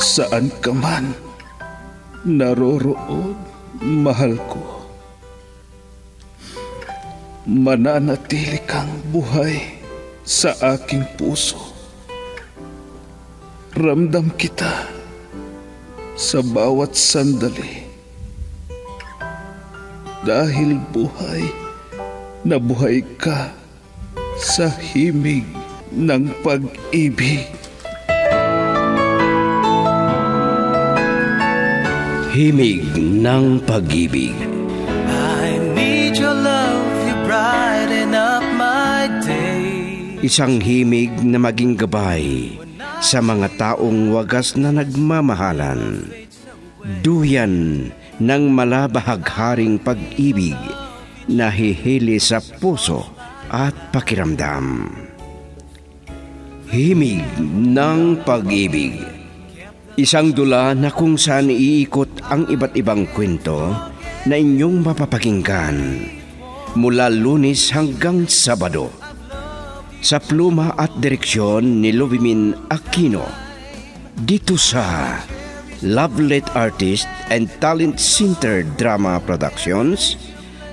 Saan ka man naroroon, mahal ko, mananatili kang buhay sa aking puso. Ramdam kita sa bawat sandali. Dahil buhay na buhay ka sa himig ng pag-ibig. Himig ng pag-ibig. I need your love, you brighten up my day. Isang himig na maging gabay sa mga taong wagas na nagmamahalan. Duyan ng malabahagharing pag-ibig na hihili sa puso at pakiramdam. Himig ng pag-ibig. Isang dula na kung saan iikot ang iba't ibang kwento na inyong mapapakinggan mula Lunes hanggang Sabado. Sa pluma at direksyon ni Lovimin Aquino. Dito sa Lovelet Artist and Talent Center Drama Productions,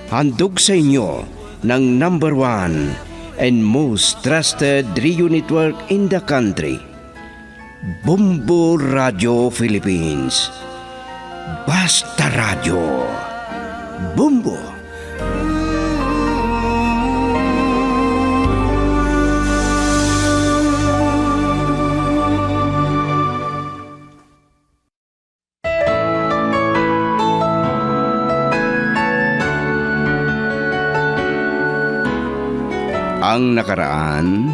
handog sa inyo ng #1 and most trusted radio network in the country, Bumbo Radio Philippines. Basta Radio. Bumbo. Ang nakaraan,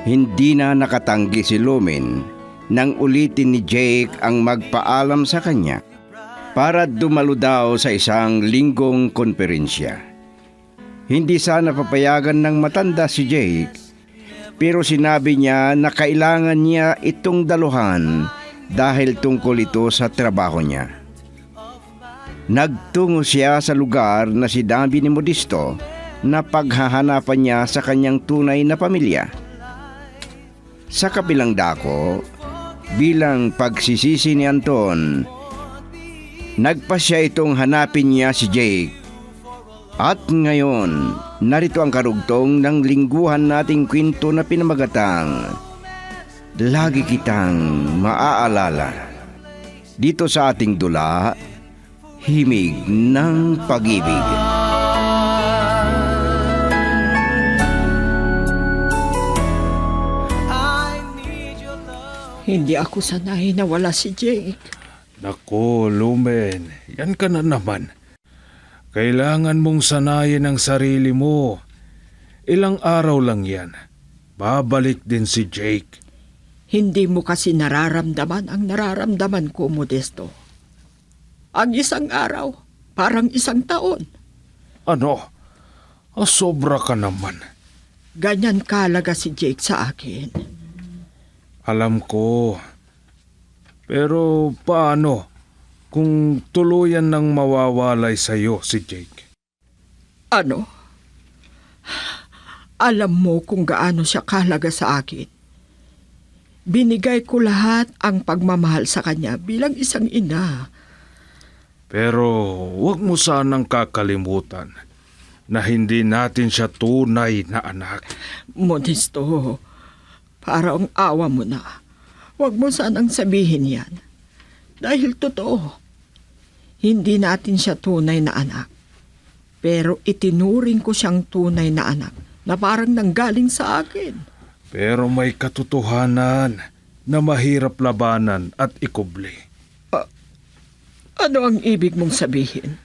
hindi na nakatanggi si Lumen nang ulitin ni Jake ang magpaalam sa kanya para dumalo daw sa isang linggong konferensya. Hindi sana papayagan ng matanda si Jake, pero sinabi niya na kailangan niya itong daluhan dahil tungkol ito sa trabaho niya. Nagtungo siya sa lugar na sinabi ni Modisto na paghahanapan niya sa kanyang tunay na pamilya. Sa kabilang dako, bilang pagsisisi ni Anton, nagpasya itong hanapin niya si Jake. At ngayon, narito ang karugtong ng lingguhan nating kwento na pinamagatang Lagi Kitang Maaalala. Dito sa ating dula, Himig ng Pag-ibig. Hindi ako sanay na wala si Jake. Naku, Lumen, yan ka na naman. Kailangan mong sanayin ang sarili mo. Ilang araw lang yan. Babalik din si Jake. Hindi mo kasi nararamdaman ang nararamdaman ko, Modesto. Ang isang araw, parang isang taon. Ano? Sobra ka naman. Ganyan kalaga si Jake sa akin. Alam ko. Pero paano kung tuluyan nang mawawalay sa'yo si Jake? Ano? Alam mo kung gaano siya kalaga sa akin. Binigay ko lahat ang pagmamahal sa kanya bilang isang ina. Pero huwag mo sanang kakalimutan na hindi natin siya tunay na anak. Modesto, parang awa mo na. Huwag mo sanang sabihin yan. Dahil totoo, hindi natin siya tunay na anak. Pero itinuring ko siyang tunay na anak na parang nanggaling sa akin. Pero may katotohanan na mahirap labanan at ikubli. Ano ang ibig mong sabihin?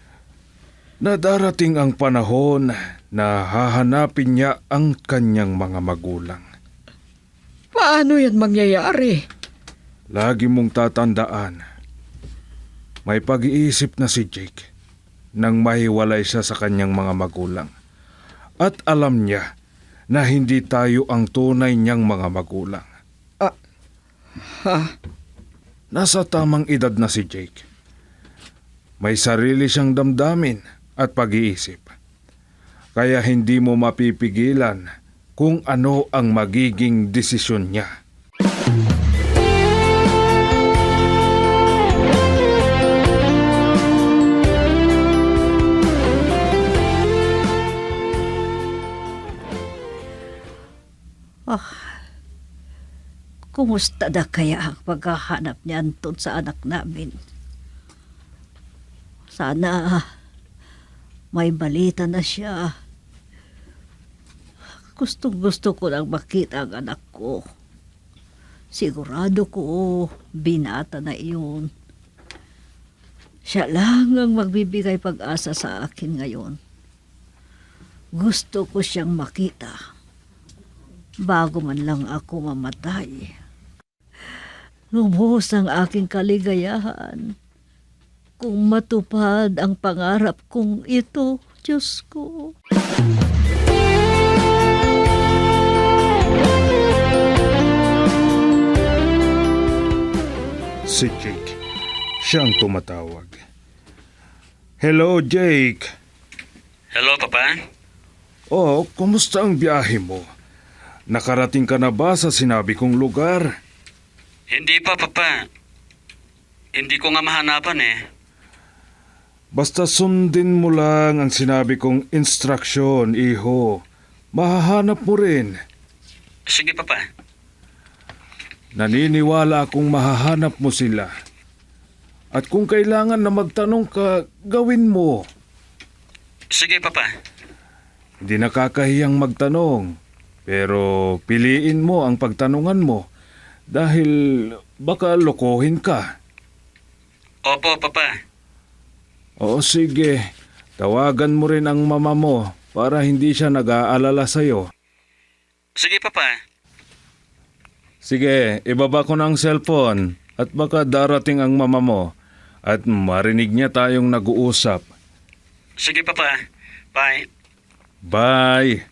Na darating ang panahon na hahanapin niya ang kanyang mga magulang. Paano yan mangyayari? Lagi mong tatandaan, may pag-iisip na si Jake nang mahiwalay siya sa kanyang mga magulang. At alam niya na hindi tayo ang tunay niyang mga magulang. Nasa tamang edad na si Jake. May sarili siyang damdamin at pag-iisip. Kaya hindi mo mapipigilan kung ano ang magiging desisyon niya. Kumusta na kaya ang paghahanap ni Anton sa anak namin? Sana may balita na siya. Gustong-gusto ko lang makita ang anak ko. Sigurado ko binata na iyon. Siya lang ang magbibigay pag-asa sa akin ngayon. Gusto ko siyang makita bago man lang ako mamatay. Lubos ang aking kaligayahan kung matupad ang pangarap kong ito, Diyos ko. Si Jake. Siyang tumatawag. Hello, Jake. Hello, Papa. Oh, kumusta ang biyahe mo? Nakarating ka na ba sa sinabi kong lugar? Hindi pa, Papa. Hindi ko nga mahanapan eh. Basta sundin mo lang ang sinabi kong instruksyon, iho. Mahahanap mo rin. Sige, Papa. Naniniwala akong mahahanap mo sila. At kung kailangan na magtanong ka, gawin mo. Sige, Papa. Hindi nakakahiyang magtanong. Pero piliin mo ang pagtanungan mo dahil baka lokohin ka. Opo, Papa. O sige, tawagan mo rin ang mama mo para hindi siya nag-aalala sa'yo. Sige, Papa. Sige, ibaba ko na ang cellphone at baka darating ang mama mo at marinig niya tayong nag-uusap. Sige, Papa. Bye. Bye!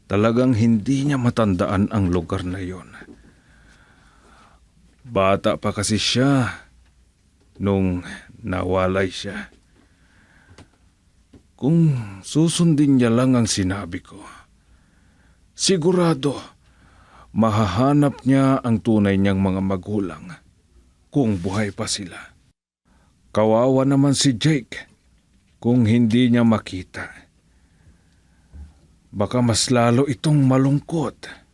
Talagang hindi niya matandaan ang lugar na yon. Bata pa kasi siya nung nawalay siya. Kung susundin niya lang ang sinabi ko, sigurado mahahanap niya ang tunay niyang mga magulang kung buhay pa sila. Kawawa naman si Jake kung hindi niya makita. Baka mas lalo itong malungkot.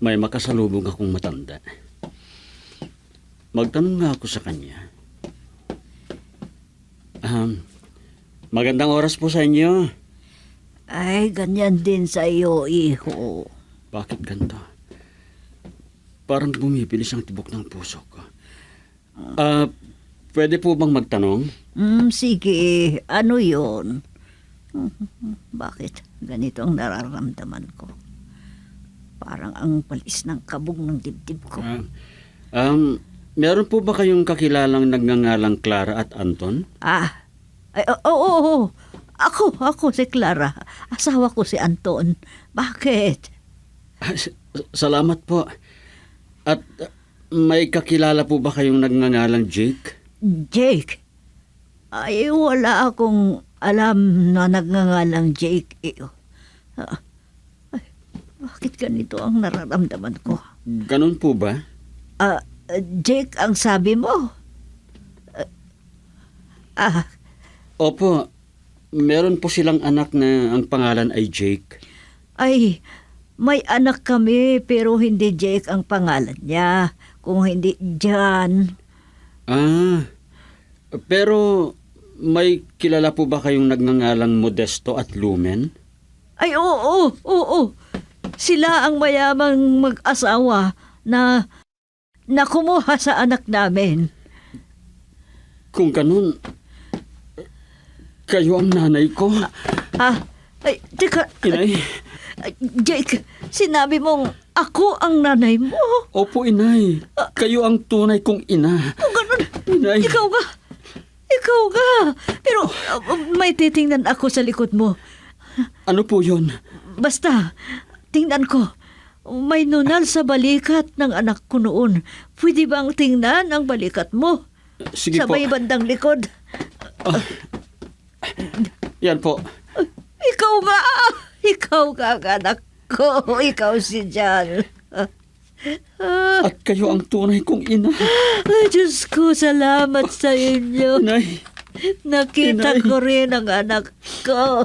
May makasalubong akong matanda. Magtanong nga ako sa kanya. Magandang oras po sa inyo. Ay, ganyan din sa iyo, iho. Bakit ganito? Parang bumibilis ang tibok ng puso ko. Pwede po bang magtanong? Sige, ano yon? Bakit ganito ang nararamdaman ko? Parang ang palis ng kabog ng dibdib ko. Meron po ba kayong kakilalang nagngangalang Clara at Anton? Oo. Ako si Clara. Asawa ko si Anton. Bakit? Salamat po. At may kakilala po ba kayong nagngangalang Jake? Jake? Ay, wala akong alam na nagngangalang Jake. Bakit ganito ang nararamdaman ko? Ganun po ba? Jake ang sabi mo? Opo. Meron po silang anak na ang pangalan ay Jake. Ay, may anak kami pero hindi Jake ang pangalan niya. Kung hindi John. Pero may kilala po ba kayong nagngangalang Modesto at Lumen? Ay, oo. Sila ang mayamang mag-asawa na kumuha sa anak namin. Kung ganun, kayo ang nanay ko. Ay, teka. Inay? Jake, sinabi mong ako ang nanay mo. Opo, inay. Kayo ang tunay kong ina. Kung ganun, Inay. ikaw ka. Pero may titingnan ako sa likod mo. Ano po yun? Basta, tingnan ko. May nunal sa balikat ng anak ko noon. Pwede bang tingnan ang balikat mo? Sige sa po. may bandang likod. Yan po. Ikaw nga, anak ko, ikaw si Jan. At kayo ang tunay kong ina. Ay, Diyos ko, salamat sa inyo. Inay, Nakita Inay. ko rin ang anak ko.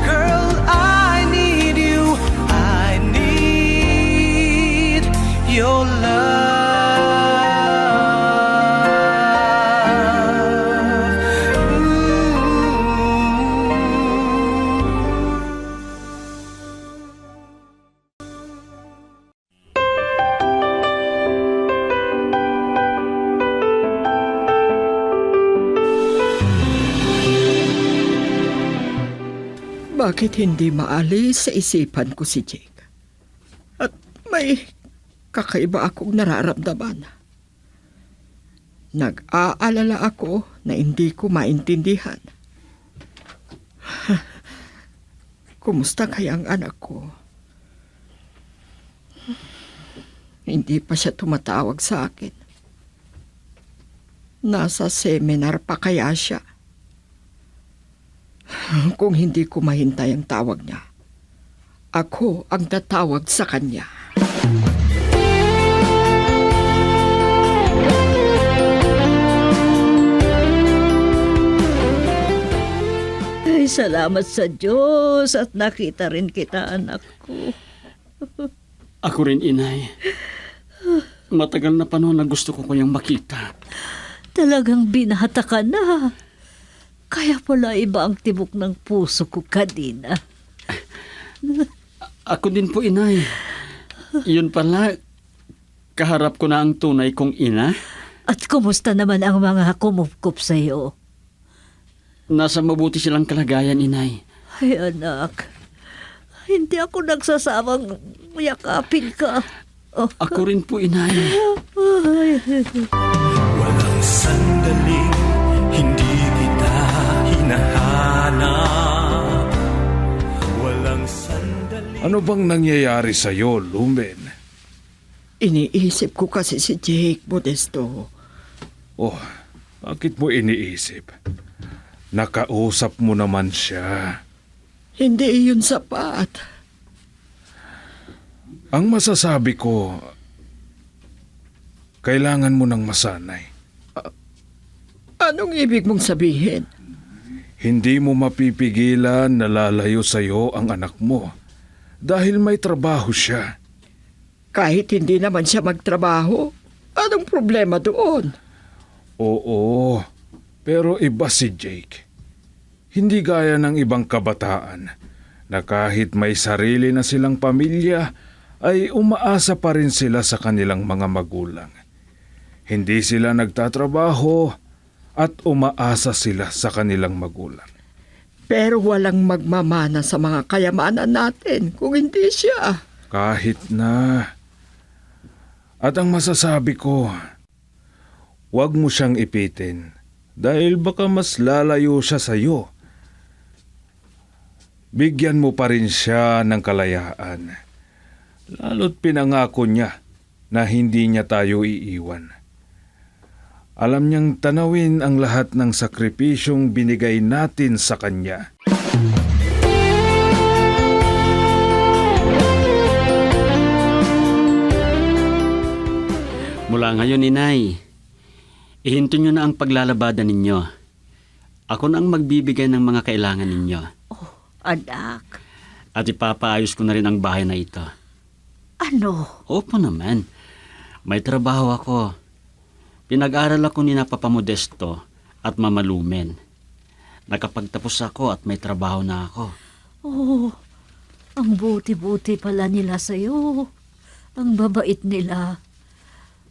Girl, I need you. I need your love. Bakit hindi maalis sa isipan ko si Jake? At may kakaiba akong nararamdaman. Nag-aalala ako na hindi ko maintindihan. Kumusta kaya ang anak ko? Hindi pa siya tumatawag sa akin. Nasa seminar pa kaya siya? Kung hindi ko mahintay ang tawag niya, ako ang tatawag sa kanya. Ay, salamat sa Diyos at nakita rin kita, anak ko. ako rin inay. Matagal na panahon na gusto ko kayang makita. Talagang binata ka na. Kaya pala iba ang tibok ng puso ko kanina. Ako din po inay. Yun pala, kaharap ko na ang tunay kong ina. At kumusta naman ang mga kumupkup sa iyo? Nasa mabuti silang kalagayan inay. Ay, anak. Hindi ako nagsasawang yakapin ka. Oh. Ako rin po inay. Ay. Walang sandaling hindi kita hinahanap. Walang sandaling. Ano bang nangyayari sa'yo, Lumen? Iniisip ko kasi si Jake, Modesto. Oh, bakit mo iniisip? Nakausap mo naman siya. Hindi iyon sapat. Ang masasabi ko, kailangan mo ng masanay. Anong ibig mong sabihin? Hindi mo mapipigilan na lalayo sa'yo ang anak mo dahil may trabaho siya. Kahit hindi naman siya magtrabaho, anong problema doon? Oo, pero iba si Jake. Hindi gaya ng ibang kabataan na kahit may sarili na silang pamilya ay umaasa pa rin sila sa kanilang mga magulang. Hindi sila nagtatrabaho at umaasa sila sa kanilang magulang. Pero walang magmamana sa mga kayamanan natin kung hindi siya. Kahit na. At ang masasabi ko, huwag mo siyang ipitin dahil baka mas lalayo siya sa iyo. Bigyan mo pa rin siya ng kalayaan. Lalo't pinangako niya na hindi niya tayo iiwan. Alam niyang tanawin ang lahat ng sakripisyong binigay natin sa kanya. Mula ngayon inay, ihinto nyo na ang paglalabadan ninyo. Ako na ang magbibigay ng mga kailangan ninyo. Anak, At ipapaayos ko na rin ang bahay na ito. ano? Opo naman. May trabaho ako. Pinag-aral ako ni Papa Modesto at Mama Lumen. Nakapagtapos ako at may trabaho na ako. Oh, ang buti-buti pala nila sa'yo. Ang babait nila.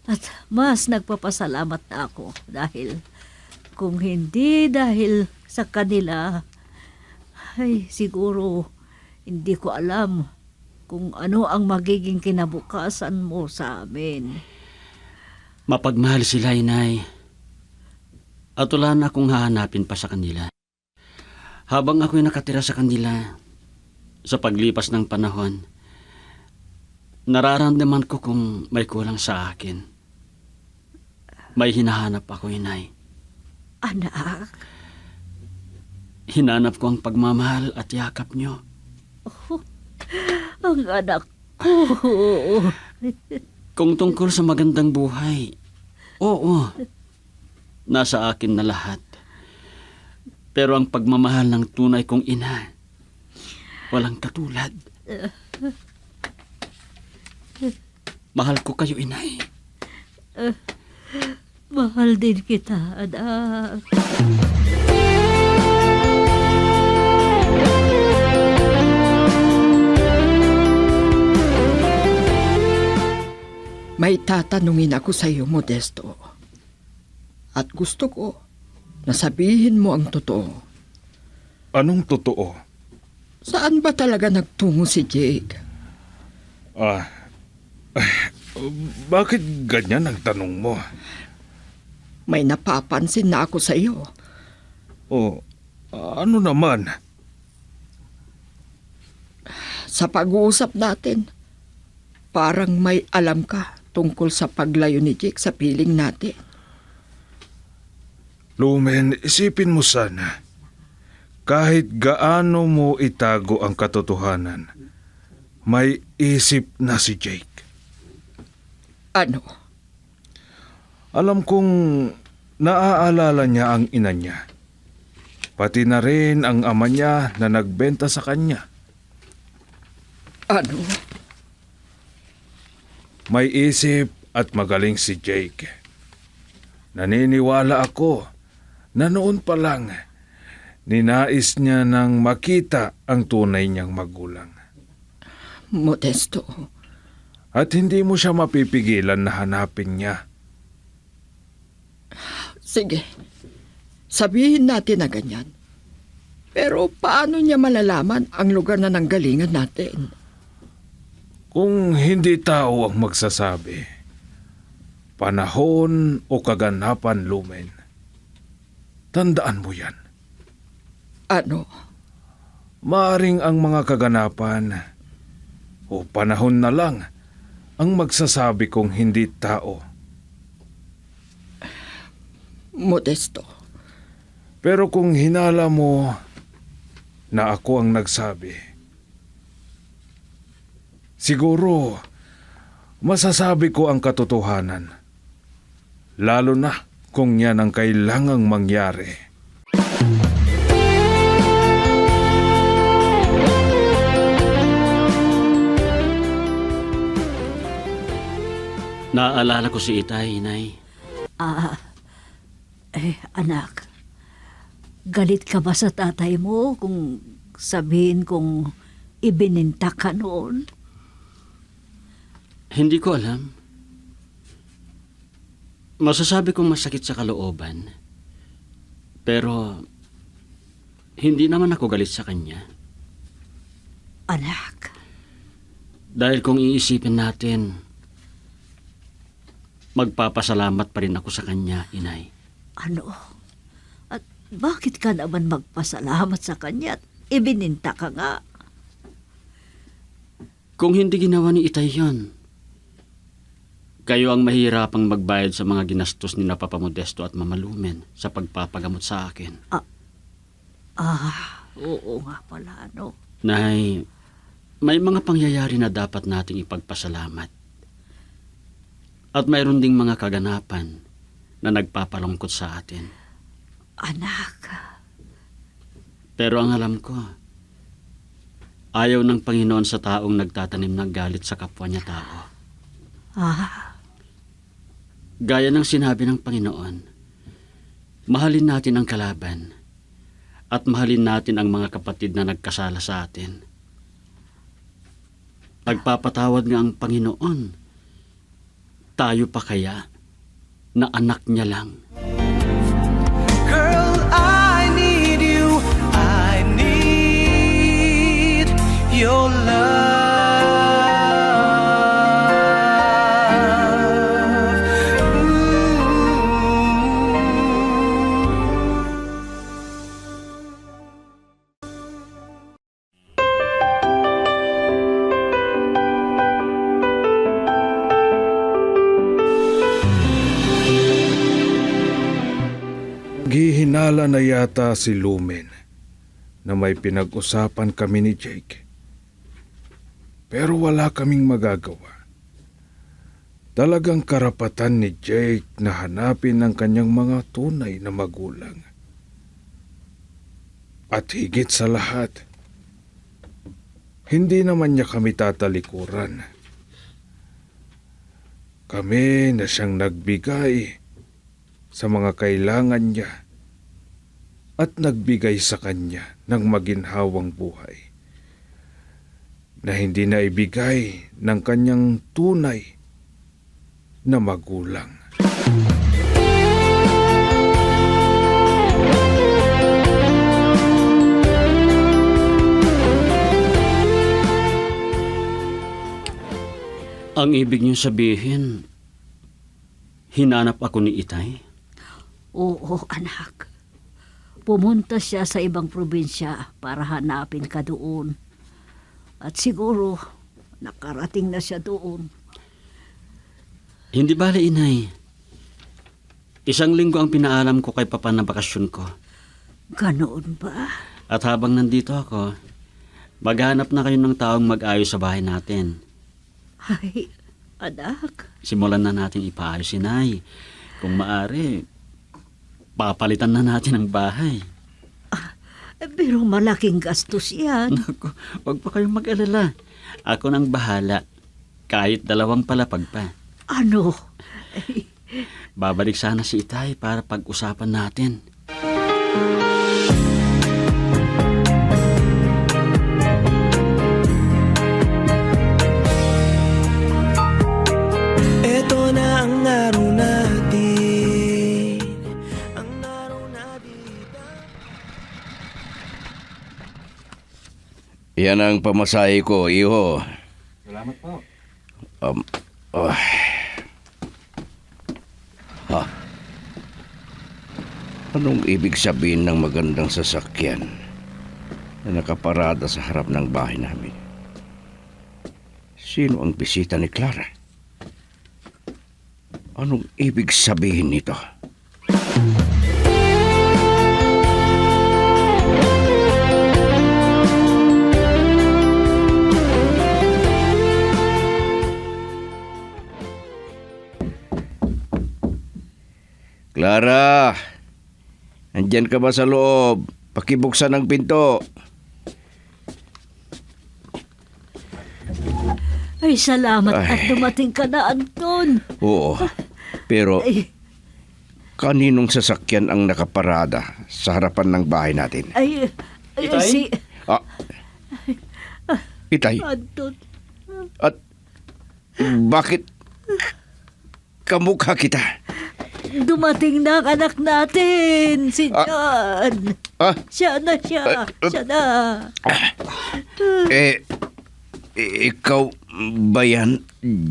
At mas nagpapasalamat na ako dahil kung hindi dahil sa kanila, ay siguro hindi ko alam kung ano ang magiging kinabukasan mo sa amin. Mapagmahal sila, inay. At wala na akong hahanapin pa sa kanila. Habang ako'y nakatira sa kanila, sa paglipas ng panahon, nararamdaman ko kung may kulang sa akin. May hinahanap ako, inay. Anak, Hinanap ko ang pagmamahal at yakap nyo. Ang anak ko. Kung tungkol sa magandang buhay, oo, nasa akin na lahat. Pero ang pagmamahal ng tunay kong ina, walang katulad. Mahal ko kayo, inay. Mahal din kita, anak. May tatanungin ako sa iyo, Modesto. At gusto ko na sabihin mo ang totoo. Anong totoo? Saan ba talaga nagtungo si Jake? Ah, bakit ganyan ang tanong mo? May napapansin na ako sa iyo. O, ano naman? Sa pag-uusap natin, parang may alam ka tungkol sa paglayo ni Jake sa piling natin. Lumen, isipin mo sana. Kahit gaano mo itago ang katotohanan, may isip na si Jake. Ano? Alam kong naaalala niya ang ina niya. Pati na rin ang ama niya na nagbenta sa kanya. Ano? May isip at magaling si Jake. Naniniwala ako na noon pa lang ninais niya nang makita ang tunay niyang magulang. Modesto, At hindi mo siya mapipigilan na hanapin niya. sige. Sabihin natin na ganyan. Pero paano niya malalaman ang lugar na nanggalingan natin? Kung hindi tao ang magsasabi, panahon o kaganapan, Lumen, tandaan mo yan. Ano? Maaring ang mga kaganapan o panahon na lang ang magsasabi kung hindi tao. Modesto, Pero kung hinala mo na ako ang nagsabi, siguro masasabi ko ang katotohanan, lalo na kung yan ang kailangang mangyari. Naaalala ko si Itay, inay. Anak, galit ka ba sa tatay mo kung sabihin kong ibininta ka noon? Hindi ko alam. Masasabi kong masakit sa kalooban. Pero, hindi naman ako galit sa kanya. Anak, Dahil kung iisipin natin, magpapasalamat pa rin ako sa kanya, inay. ano? At bakit ka naman magpasalamat sa kanya at ibininta ka nga? Kung hindi ginawa ni Itay yon, kayo ang mahirapang magbayad sa mga ginastos ni Papa Modesto at Mama Lumen sa pagpapagamot sa akin. Oo nga pala, ano? Nay, may mga pangyayari na dapat nating ipagpasalamat. At mayroon ding mga kaganapan na nagpapalungkot sa atin. Anak, Pero ang alam ko, ayaw ng Panginoon sa taong nagtatanim ng galit sa kapwa niya tao. Gaya ng sinabi ng Panginoon, mahalin natin ang kalaban at mahalin natin ang mga kapatid na nagkasala sa atin. Nagpapatawad nga ang Panginoon. Tayo pa kaya na anak niya lang? Girl, I need you. I need your love. Gihinala na yata si Lumen na may pinag-usapan kami ni Jake Pero wala kaming magagawa. Talagang karapatan ni Jake na hanapin ang kanyang mga tunay na magulang. At higit sa lahat, hindi naman niya kami tatalikuran. Kami na siyang nagbigay sa mga kailangan niya at nagbigay sa kanya ng maginhawang buhay na hindi na ibigay ng kanyang tunay na magulang. Ang ibig niyo sabihin, hinanap ako ni Itay? Oo, anak. Pumunta siya sa ibang probinsya para hanapin ka doon. At siguro, nakarating na siya doon. Hindi bali, Inay. 1 linggo ang pinaalam ko kay Papa na bakasyon ko. Ganoon ba? At habang nandito ako, maghanap na kayo ng taong mag-ayos sa bahay natin. Ay, anak. Simulan na natin ipaayos, Inay. Kung maaari, papalitan na natin ang bahay. Pero malaking gastos yan. Naku, wag pa kayong mag-alala. Ako nang bahala. Kahit 2 palapag pa. Ano? Babalik sana si Itay para pag-usapan natin. Ito na ang araw natin. Ang araw natin. Yan ang pamasahe ko, iho. Salamat po. Anong ibig sabihin ng magandang sasakyan na nakaparada sa harap ng bahay namin? Sino ang bisita ni Clara? Anong ibig sabihin nito? Clara! Andyan ka ba sa loob? Pakibuksan ang pinto. Ay, salamat Ay. at dumating ka na, Anton. Oo, pero Ay, kaninong sasakyan ang nakaparada sa harapan ng bahay natin? ay, Itay? si Ah, Itay, Anton. at bakit kamukha kita? Dumating na ang anak natin, si John. Ah, Siya na siya. Siya na. Ikaw ba yan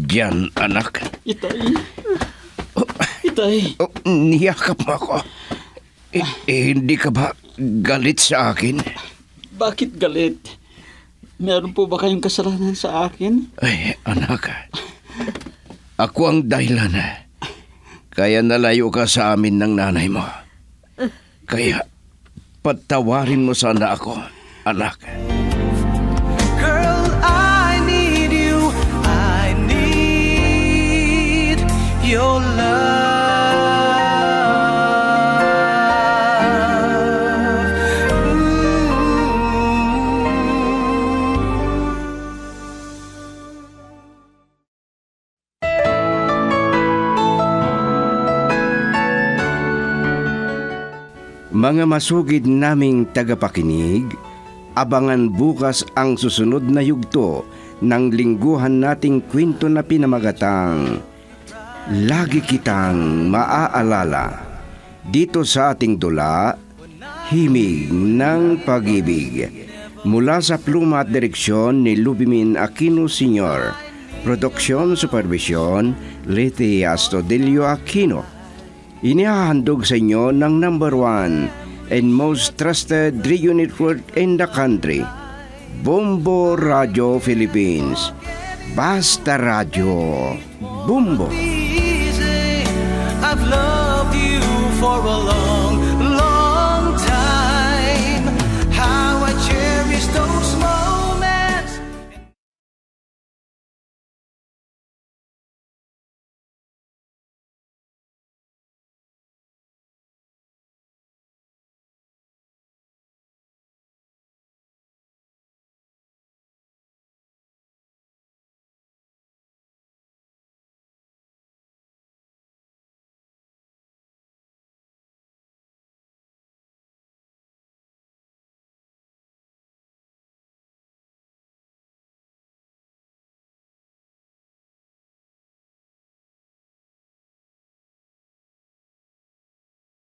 dyan, anak? Itay! Itay! Oh, niyakap mo ako. Hindi ka ba galit sa akin? Bakit galit? Meron po ba kayong kasalanan sa akin? Ay, anak. Ako ang dahilan. Kaya nalayo ka sa amin ng nanay mo. Kaya patawarin mo sana ako, anak. Girl, I need you. I need your love. Mga masugid naming tagapakinig, abangan bukas ang susunod na yugto ng lingguhan nating kwento na pinamagatang Lagi Kitang Maaalala. Dito sa ating dula, Himig ng Pag-ibig. Mula sa pluma at direksyon ni Lubimin Aquino Sr. Produksyon Supervision, Leti Astudillo Aquino. Inihahandog sa inyo ng #1 and most trusted radio network in the country, Bombo Radio Philippines. Basta Radio Bombo. Easy. I've loved you for a long